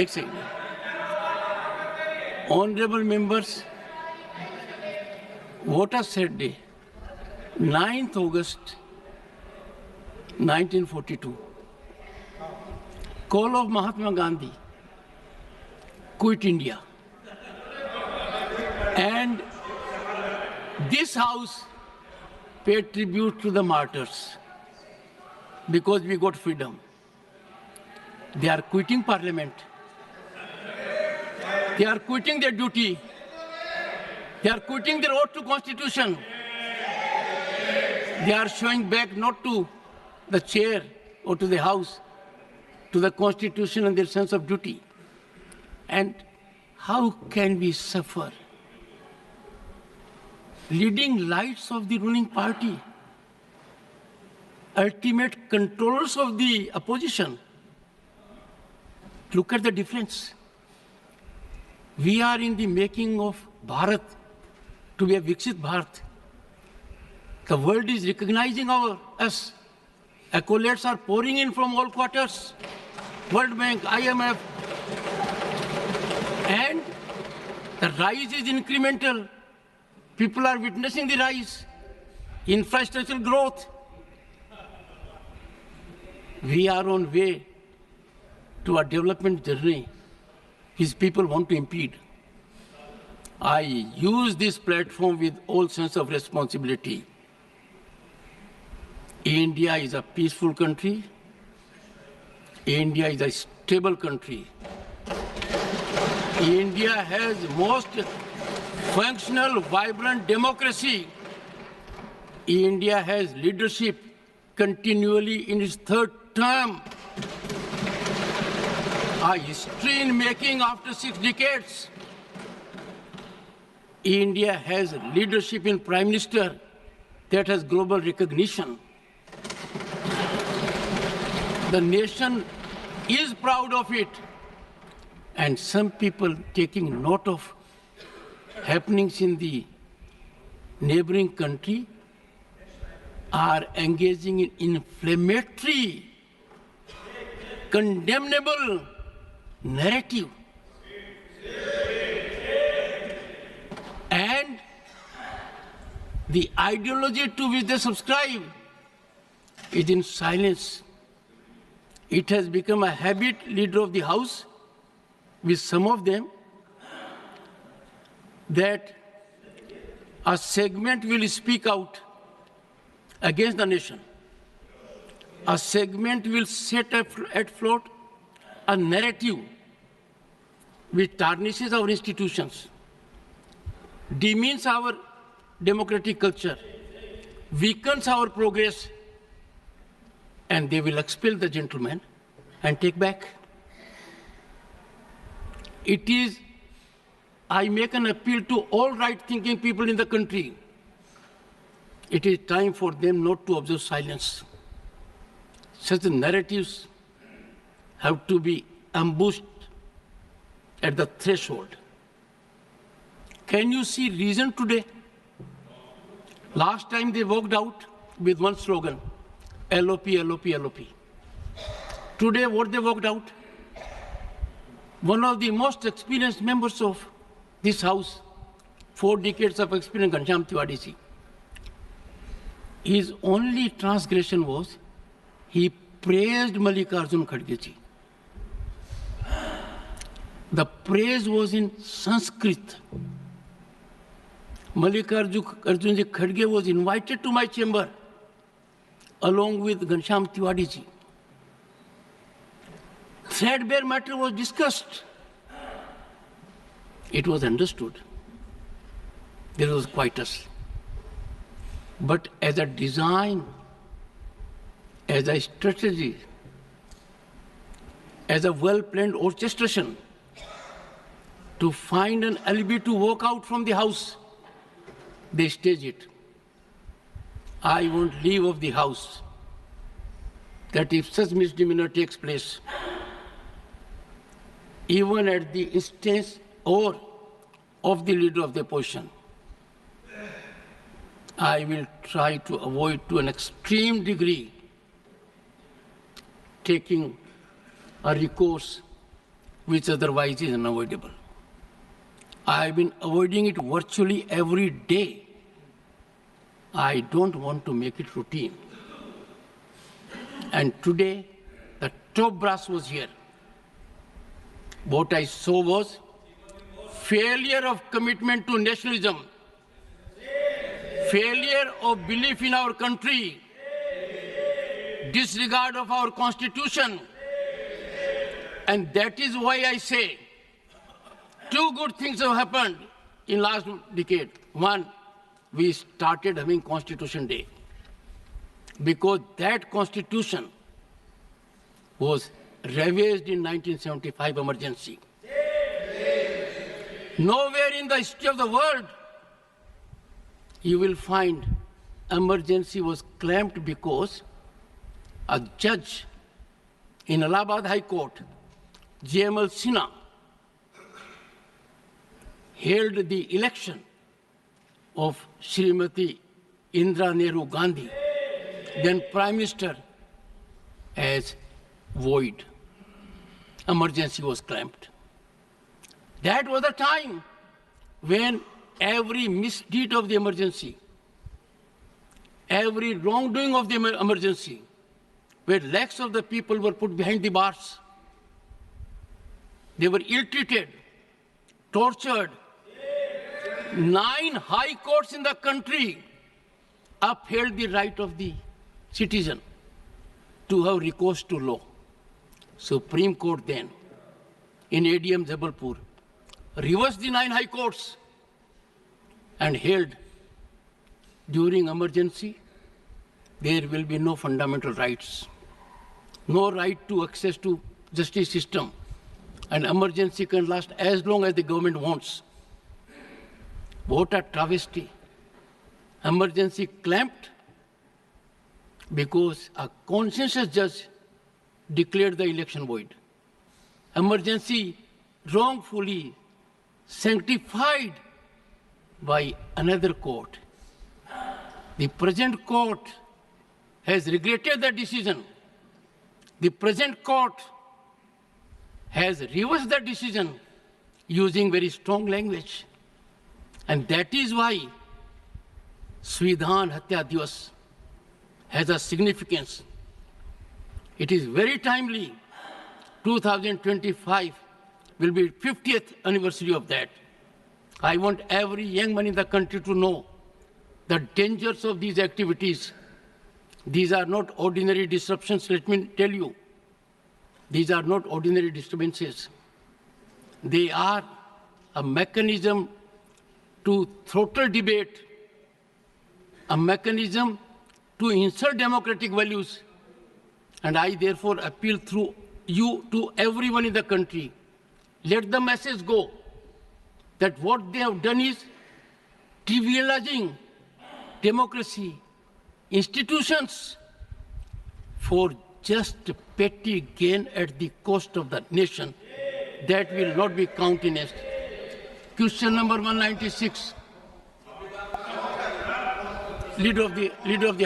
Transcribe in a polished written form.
एक second. Honorable members, Voter Said Day, 9th August 1942. Call of Mahatma Gandhi, quit India. And this house paid tribute to the martyrs because we got freedom. They are quitting parliament. They are quitting their duty. They are quitting their oath to constitution. They are showing back not to the chair or to the house, to the constitution and their sense of duty. And how can we suffer? Leading lights of the ruling party, ultimate controllers of the opposition. Look at the difference. We are in the making of Bharat to be a Viksit Bharat. The world is recognizing us. Accolades are pouring in from all quarters. World Bank, IMF. And the rise is incremental. People are witnessing the rise. Infrastructural growth. We are on way to a development journey which people want to impede. I use this platform with all sense of responsibility. India is a peaceful country. India is a stable country. India has most functional, vibrant democracy. India has leadership continually in its third term. A history in making after 6 decades. India has leadership in Prime Minister that has global recognition. The nation is proud of it. And some people taking note of happenings in the neighboring country are engaging in inflammatory, condemnable narrative. And the ideology to which they subscribe is in silence. It has become a habit, leader of the house, with some of them, that a segment will speak out against the nation. A segment will set at float a narrative which tarnishes our institutions, demeans our democratic culture, weakens our progress, and they will expel the gentleman and take back. It is, I make an appeal to all right-thinking people in the country. It is time for them not to observe silence. Such narratives have to be ambushed at the threshold. Can you see reason today? Last time they walked out with one slogan, LOP, LOP, LOP. Today what they walked out? One of the most experienced members of this house, 4 decades of experience, Ghanshyam Tiwari ji. His only transgression was he praised Mallikarjun Kharge ji. The praise was in Sanskrit. Mallikarjun Kharge was invited to my chamber along with Ghanshyam Tiwari ji. Threadbare matter was discussed. It was understood. There was quietus. But as a design, as a strategy, as a well-planned orchestration, to find an alibi to walk out from the house, they stage it. I won't leave of the house. That if such misdemeanor takes place, even at the instance or of the leader of the opposition, I will try to avoid to an extreme degree taking a recourse which otherwise is unavoidable. I have been avoiding it virtually every day. I don't want to make it routine. And today, the top brass was here. What I saw was failure of commitment to nationalism, failure of belief in our country, disregard of our constitution. And that is why I say two good things have happened in last decade. One, we started having Constitution Day because that constitution was revised in 1975 emergency. Nowhere in the history of the world you will find emergency was claimed because a judge in Allahabad High Court, J.M.L. Sinha, held the election of Srimati Indira Nehru Gandhi, then Prime Minister, as void. Emergency was claimed. That was the time when every misdeed of the emergency, every wrongdoing of the emergency, where lakhs of the people were put behind the bars. They were ill-treated, tortured. 9 high courts in the country upheld the right of the citizen to have recourse to law. Supreme Court then, in ADM Jabalpur, reversed the 9 high courts and held during emergency, there will be no fundamental rights, no right to access to justice system, and emergency can last as long as the government wants. What a travesty. Emergency clamped because a conscientious judge declared the election void. Emergency wrongfully sanctified by another court. The present court has regretted the decision. The present court has reversed the decision using very strong language. And that is why Svidhan Hatya Divas has a significance. It is very timely. 2025 will be 50th anniversary of that. I want every young man in the country to know the dangers of these activities. These are not ordinary disruptions, let me tell you. These are not ordinary disturbances. They are a mechanism to throttle debate, a mechanism to insult democratic values. And I therefore appeal through you to everyone in the country. Let the message go that what they have done is trivializing democracy, institutions for just petty gain at the cost of the nation. That will not be countenanced. Question number 196. Leader of the